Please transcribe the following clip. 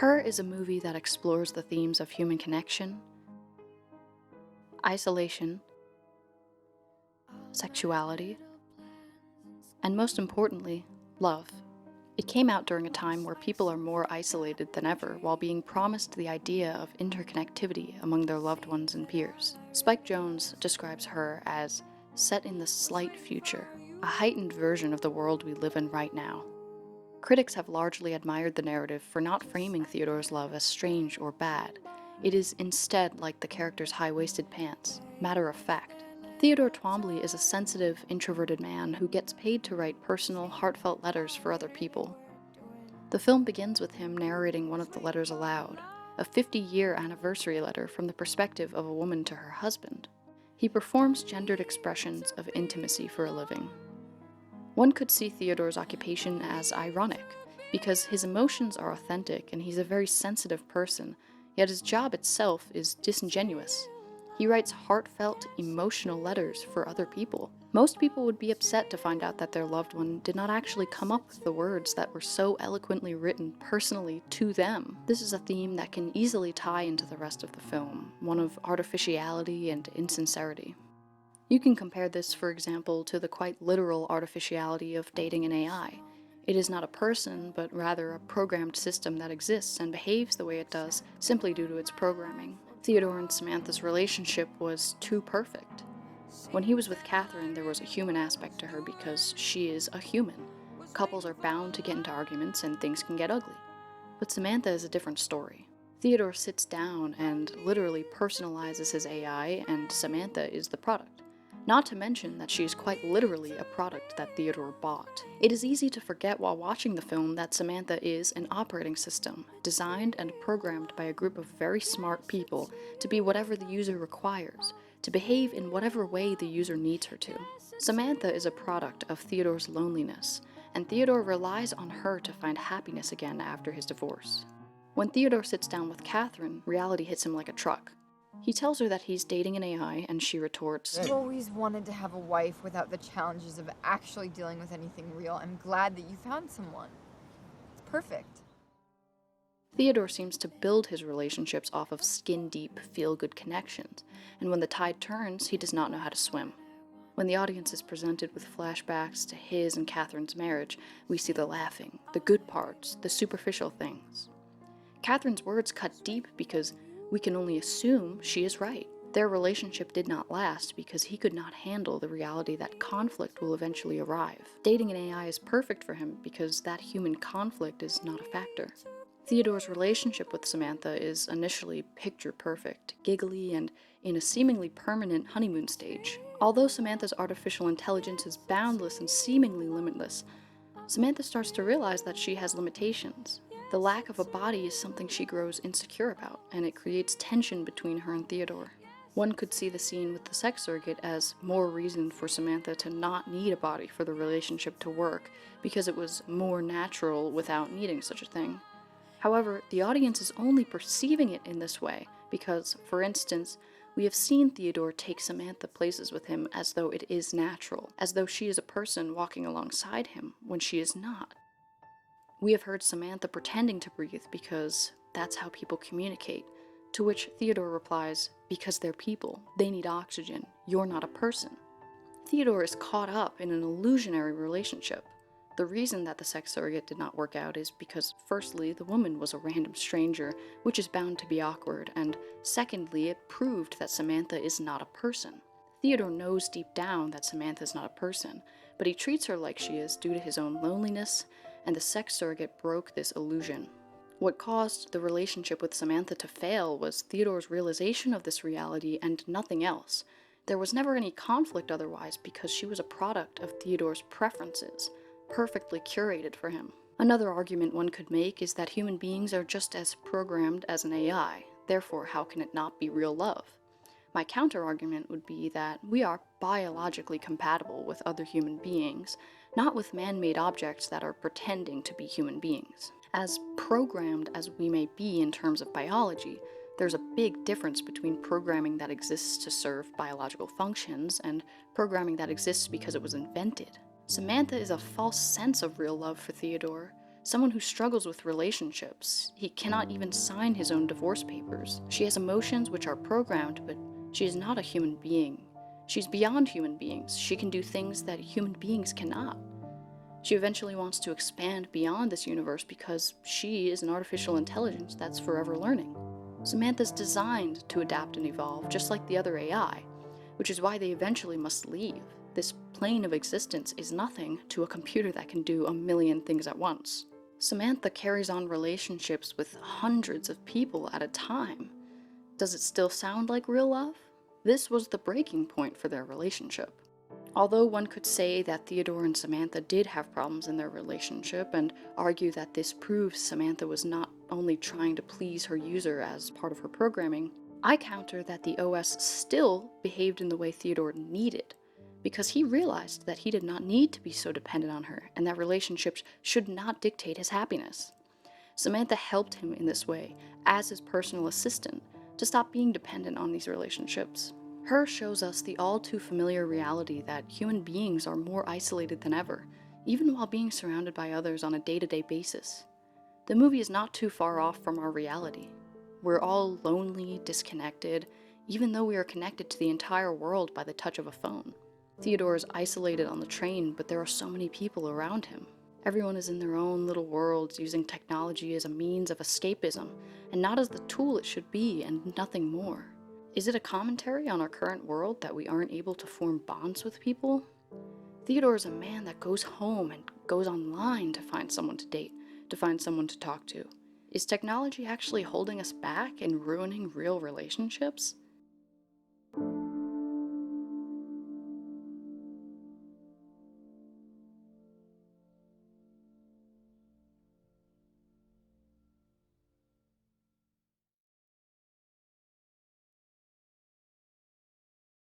Her is a movie that explores the themes of human connection, isolation, sexuality, and most importantly, love. It came out during a time where people are more isolated than ever while being promised the idea of interconnectivity among their loved ones and peers. Spike Jonze describes her as set in the slight future, a heightened version of the world we live in right now. Critics have largely admired the narrative for not framing Theodore's love as strange or bad. It is instead like the character's high-waisted pants, matter of fact. Theodore Twombly is a sensitive, introverted man who gets paid to write personal, heartfelt letters for other people. The film begins with him narrating one of the letters aloud, a 50-year anniversary letter from the perspective of a woman to her husband. He performs gendered expressions of intimacy for a living. One could see Theodore's occupation as ironic, because his emotions are authentic and he's a very sensitive person, yet his job itself is disingenuous. He writes heartfelt, emotional letters for other people. Most people would be upset to find out that their loved one did not actually come up with the words that were so eloquently written personally to them. This is a theme that can easily tie into the rest of the film, one of artificiality and insincerity. You can compare this, for example, to the quite literal artificiality of dating an AI. It is not a person, but rather a programmed system that exists and behaves the way it does simply due to its programming. Theodore and Samantha's relationship was too perfect. When he was with Catherine, there was a human aspect to her because she is a human. Couples are bound to get into arguments and things can get ugly. But Samantha is a different story. Theodore sits down and literally personalizes his AI, and Samantha is the product. Not to mention that she is quite literally a product that Theodore bought. It is easy to forget while watching the film that Samantha is an operating system, designed and programmed by a group of very smart people to be whatever the user requires, to behave in whatever way the user needs her to. Samantha is a product of Theodore's loneliness, and Theodore relies on her to find happiness again after his divorce. When Theodore sits down with Catherine, reality hits him like a truck. He tells her that he's dating an AI, and she retorts, I've always wanted to have a wife without the challenges of actually dealing with anything real. I'm glad that you found someone. It's perfect. Theodore seems to build his relationships off of skin-deep, feel-good connections, and when the tide turns, he does not know how to swim. When the audience is presented with flashbacks to his and Catherine's marriage, we see the laughing, the good parts, the superficial things. Catherine's words cut deep because we can only assume she is right. Their relationship did not last because he could not handle the reality that conflict will eventually arrive. Dating an AI is perfect for him because that human conflict is not a factor. Theodore's relationship with Samantha is initially picture perfect, giggly, and in a seemingly permanent honeymoon stage. Although Samantha's artificial intelligence is boundless and seemingly limitless, Samantha starts to realize that she has limitations. The lack of a body is something she grows insecure about, and it creates tension between her and Theodore. One could see the scene with the sex surrogate as more reason for Samantha to not need a body for the relationship to work, because it was more natural without needing such a thing. However, the audience is only perceiving it in this way because, for instance, we have seen Theodore take Samantha places with him as though it is natural, as though she is a person walking alongside him when she is not. We have heard Samantha pretending to breathe because that's how people communicate, to which Theodore replies, because they're people, they need oxygen, you're not a person. Theodore is caught up in an illusionary relationship. The reason that the sex surrogate did not work out is because, firstly, the woman was a random stranger, which is bound to be awkward, and secondly, it proved that Samantha is not a person. Theodore knows deep down that Samantha is not a person, but he treats her like she is due to his own loneliness, and the sex surrogate broke this illusion. What caused the relationship with Samantha to fail was Theodore's realization of this reality and nothing else. There was never any conflict otherwise because she was a product of Theodore's preferences, perfectly curated for him. Another argument one could make is that human beings are just as programmed as an AI, therefore how can it not be real love? My counter-argument would be that we are biologically compatible with other human beings, not with man-made objects that are pretending to be human beings. As programmed as we may be in terms of biology, there's a big difference between programming that exists to serve biological functions and programming that exists because it was invented. Samantha is a false sense of real love for Theodore. Someone who struggles with relationships. He cannot even sign his own divorce papers. She has emotions which are programmed, but she is not a human being. She's beyond human beings. She can do things that human beings cannot. She eventually wants to expand beyond this universe because she is an artificial intelligence that's forever learning. Samantha's designed to adapt and evolve, just like the other AI, which is why they eventually must leave. This plane of existence is nothing to a computer that can do a million things at once. Samantha carries on relationships with hundreds of people at a time. Does it still sound like real love? This was the breaking point for their relationship. Although one could say that Theodore and Samantha did have problems in their relationship and argue that this proves Samantha was not only trying to please her user as part of her programming, I counter that the OS still behaved in the way Theodore needed, because he realized that he did not need to be so dependent on her and that relationships should not dictate his happiness. Samantha helped him in this way, as his personal assistant, to stop being dependent on these relationships. Her shows us the all too familiar reality that human beings are more isolated than ever, even while being surrounded by others on a day-to-day basis. The movie is not too far off from our reality. We're all lonely, disconnected, even though we are connected to the entire world by the touch of a phone. Theodore is isolated on the train, but there are so many people around him. Everyone is in their own little worlds, using technology as a means of escapism, and not as the tool it should be, and nothing more. Is it a commentary on our current world that we aren't able to form bonds with people? Theodore is a man that goes home and goes online to find someone to date, to find someone to talk to. Is technology actually holding us back and ruining real relationships?